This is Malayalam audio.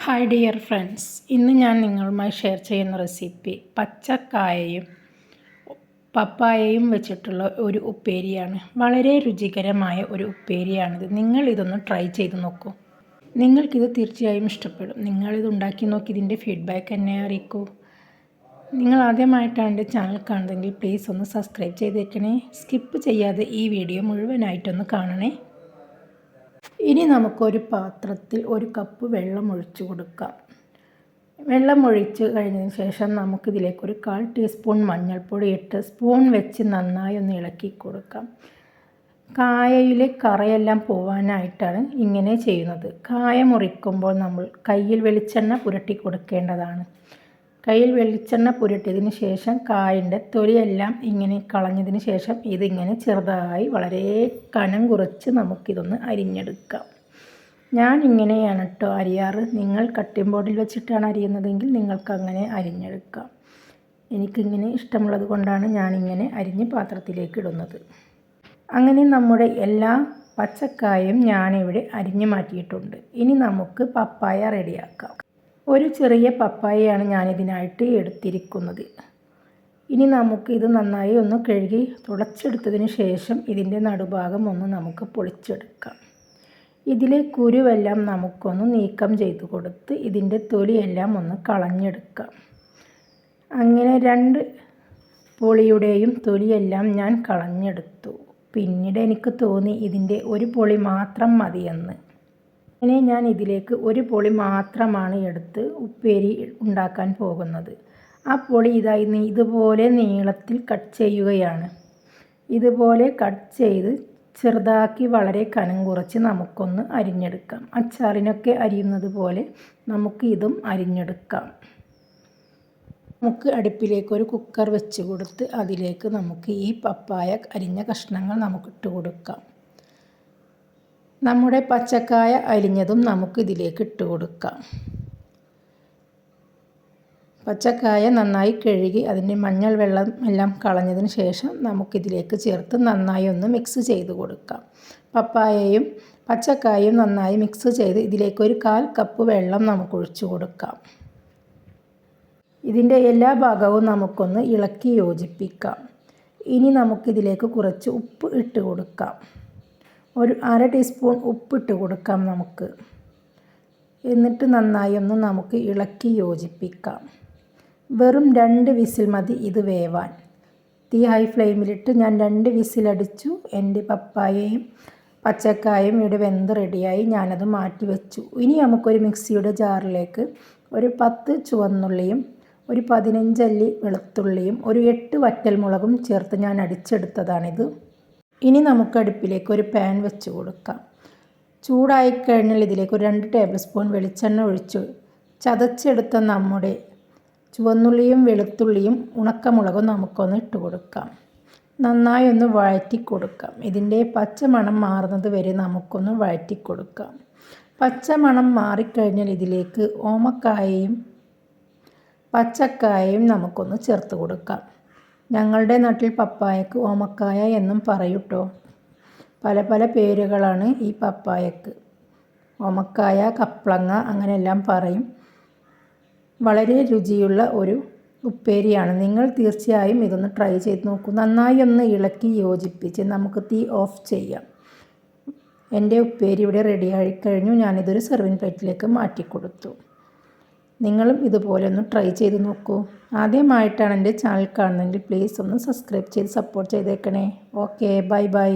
ഹായ് ഡിയർ ഫ്രണ്ട്സ്, ഇന്ന് ഞാൻ നിങ്ങളുമായി ഷെയർ ചെയ്യുന്ന റെസിപ്പി പച്ചക്കായയും പപ്പായയും വെച്ചിട്ടുള്ള ഒരു ഉപ്പേരിയാണ്. വളരെ രുചികരമായ ഒരു ഉപ്പേരിയാണിത്. നിങ്ങളിതൊന്ന് ട്രൈ ചെയ്ത് നോക്കൂ. നിങ്ങൾക്കിത് തീർച്ചയായും ഇഷ്ടപ്പെടും. നിങ്ങളിത് ഉണ്ടാക്കി നോക്കി ഇതിൻ്റെ ഫീഡ്ബാക്ക് എന്നെ അറിയിക്കൂ. നിങ്ങൾ ആദ്യമായിട്ടാണ് എൻ്റെ ചാനൽ കാണുന്നതെങ്കിൽ പ്ലീസ് ഒന്ന് സബ്സ്ക്രൈബ് ചെയ്തേക്കണേ. സ്കിപ്പ് ചെയ്യാതെ ഈ വീഡിയോ മുഴുവനായിട്ടൊന്ന് കാണണേ. ഇനി നമുക്കൊരു പാത്രത്തിൽ 1 കപ്പ് വെള്ളം ഒഴിച്ചു കൊടുക്കാം. വെള്ളം ഒഴിച്ച് കഴിഞ്ഞതിന് ശേഷം നമുക്കിതിലേക്ക് ഒരു 1/4 ടീസ്പൂൺ മഞ്ഞൾപ്പൊടി ഇട്ട് സ്പൂൺ വെച്ച് നന്നായി ഒന്ന് ഇളക്കി കൊടുക്കാം. കായയിലെ കറയെല്ലാം പോവാനായിട്ടാണ് ഇങ്ങനെ ചെയ്യുന്നത്. കായ മുറിക്കുമ്പോൾ നമ്മൾ കയ്യിൽ വെളിച്ചെണ്ണ പുരട്ടി കൊടുക്കേണ്ടതാണ്. കയ്യിൽ വെളിച്ചെണ്ണ പുരട്ടിയതിന് ശേഷം കായൻ്റെ തൊലിയെല്ലാം ഇങ്ങനെ കളഞ്ഞതിന് ശേഷം ഇതിങ്ങനെ ചെറുതായി വളരെ കനം കുറച്ച് നമുക്കിതൊന്ന് അരിഞ്ഞെടുക്കാം. ഞാൻ ഇങ്ങനെയാണ് കേട്ടോ അരിയാറ്. നിങ്ങൾ കട്ടിംഗ് ബോർഡിൽ വെച്ചിട്ടാണ് അരിയുന്നതെങ്കിൽ നിങ്ങൾക്ക് അങ്ങനെ അരിഞ്ഞെടുക്കാം. എനിക്കിങ്ങനെ ഇഷ്ടമുള്ളത് കൊണ്ടാണ് ഞാനിങ്ങനെ അരിഞ്ഞ് പാത്രത്തിലേക്ക് ഇടുന്നത്. അങ്ങനെ നമ്മുടെ എല്ലാ പച്ചക്കായും ഞാനിവിടെ അരിഞ്ഞു മാറ്റിയിട്ടുണ്ട്. ഇനി നമുക്ക് പപ്പായ റെഡിയാക്കാം. ഒരു ചെറിയ പപ്പായയാണ് ഞാനിതിനായിട്ട് എടുത്തിരിക്കുന്നത്. ഇനി നമുക്ക് ഇത് നന്നായി ഒന്ന് കഴുകി തുടച്ചെടുത്തതിന് ശേഷം ഇതിൻ്റെ നടുഭാഗം ഒന്ന് നമുക്ക് പൊളിച്ചെടുക്കാം. ഇതിലെ കുരുവെല്ലാം നമുക്കൊന്ന് നീക്കം ചെയ്ത് കൊടുത്ത് ഇതിൻ്റെ തൊലിയെല്ലാം ഒന്ന് കളഞ്ഞെടുക്കാം. അങ്ങനെ 2 പൊളിയുടെയും തൊലിയെല്ലാം ഞാൻ കളഞ്ഞെടുത്തു. പിന്നീട് എനിക്ക് തോന്നി ഇതിൻ്റെ ഒരു പൊളി മാത്രം മതിയെന്ന്. അങ്ങനെ ഞാൻ ഇതിലേക്ക് ഒരു പൊളി മാത്രമാണ് എടുത്ത് ഉപ്പേരി ഉണ്ടാക്കാൻ പോകുന്നത്. ആ പൊളി ഇതുപോലെ നീളത്തിൽ കട്ട് ചെയ്യുകയാണ്. ഇതുപോലെ കട്ട് ചെയ്ത് ചെറുതാക്കി വളരെ കനം കുറച്ച് നമുക്കൊന്ന് അരിഞ്ഞെടുക്കാം. അച്ചാറിനൊക്കെ അരിയുന്നത് പോലെ നമുക്ക് ഇതും അരിഞ്ഞെടുക്കാം. നമുക്ക് അടുപ്പിലേക്ക് ഒരു കുക്കർ വെച്ച് കൊടുത്ത് അതിലേക്ക് നമുക്ക് ഈ പപ്പായ അരിഞ്ഞ കഷ്ണങ്ങൾ നമുക്കിട്ട് കൊടുക്കാം. നമ്മുടെ പച്ചക്കായ അരിഞ്ഞതും നമുക്ക് ഇതിലേക്ക് ഇട്ട് കൊടുക്കാം. പച്ചക്കായ നന്നായി കഴുകി അതിൻ്റെ മഞ്ഞൾ വെള്ളം എല്ലാം കളഞ്ഞതിന് ശേഷം നമുക്കിതിലേക്ക് ചേർത്ത് നന്നായി ഒന്ന് മിക്സ് ചെയ്ത് കൊടുക്കാം. പപ്പായയും പച്ചക്കായയും നന്നായി മിക്സ് ചെയ്ത് ഇതിലേക്ക് ഒരു 1/4 കപ്പ് വെള്ളം നമുക്ക് ഒഴിച്ചു കൊടുക്കാം. ഇതിൻ്റെ എല്ലാ ഭാഗവും നമുക്കൊന്ന് ഇളക്കി യോജിപ്പിക്കാം. ഇനി നമുക്കിതിലേക്ക് കുറച്ച് ഉപ്പ് ഇട്ട് കൊടുക്കാം. ഒരു 1/2 ടീസ്പൂൺ ഉപ്പിട്ട് കൊടുക്കാം നമുക്ക്. എന്നിട്ട് നന്നായി ഒന്ന് നമുക്ക് ഇളക്കി യോജിപ്പിക്കാം. വെറും 2 വിസിൽ മതി ഇത് വേവാൻ. തീ ഹൈ ഫ്ലെയിമിലിട്ട് ഞാൻ 2 വിസിലടിച്ചു. എൻ്റെ പപ്പായയും പച്ചക്കായും ഇവിടെ വെന്ത് റെഡിയായി. ഞാനത് മാറ്റി വെച്ചു. ഇനി നമുക്കൊരു മിക്സിയുടെ ജാറിലേക്ക് ഒരു 10 ചുവന്നുള്ളിയും ഒരു 15 അല്ലി വെളുത്തുള്ളിയും ഒരു 8 വറ്റൽമുളകും ചേർത്ത് ഞാൻ അടിച്ചെടുത്തതാണിത്. ഇനി നമുക്ക് അടുപ്പിലേക്ക് ഒരു പാൻ വെച്ച് കൊടുക്കാം. ചൂടായിക്കഴിഞ്ഞാൽ ഇതിലേക്ക് ഒരു 2 ടേബിൾ സ്പൂൺ വെളിച്ചെണ്ണ ഒഴിച്ച് ചതച്ചെടുത്ത നമ്മുടെ ചുവന്നുള്ളിയും വെളുത്തുള്ളിയും ഉണക്കമുളകും നമുക്കൊന്ന് ഇട്ട് കൊടുക്കാം. നന്നായി ഒന്ന് വഴറ്റി കൊടുക്കാം. ഇതിൻ്റെ പച്ചമണം മാറുന്നത് വരെ നമുക്കൊന്ന് വഴറ്റി കൊടുക്കാം. പച്ചമണം മാറിക്കഴിഞ്ഞാൽ ഇതിലേക്ക് ഓമക്കായയും പച്ചക്കായയും നമുക്കൊന്ന് ചേർത്ത് കൊടുക്കാം. ഞങ്ങളുടെ നാട്ടിൽ പപ്പായക്ക് ഓമക്കായ എന്നും പറയൂട്ടോ. പല പല പേരുകളാണ് ഈ പപ്പായക്ക്. ഓമക്കായ, കപ്ലങ്ങ അങ്ങനെയെല്ലാം പറയും. വളരെ രുചിയുള്ള ഒരു ഉപ്പേരിയാണ്. നിങ്ങൾ തീർച്ചയായും ഇതൊന്ന് ട്രൈ ചെയ്ത് നോക്കൂ. നന്നായി ഒന്ന് ഇളക്കി യോജിപ്പിച്ച് നമുക്ക് തീ ഓഫ് ചെയ്യാം. എൻ്റെ ഉപ്പേരി ഇവിടെ റെഡിയായി കഴിഞ്ഞു. ഞാനിതൊരു സെർവിങ് പ്ലേറ്റിലേക്ക് മാറ്റിക്കൊടുത്തു. നിങ്ങളും ഇതുപോലെ ഒന്ന് ട്രൈ ചെയ്ത് നോക്കൂ. ആദ്യമായിട്ടാണ് എൻ്റെ ചാനൽ കാണുന്നതെങ്കിൽ പ്ലീസ് ഒന്ന് സബ്സ്ക്രൈബ് ചെയ്ത് സപ്പോർട്ട് ചെയ്തേക്കണേ. Okay, bye bye.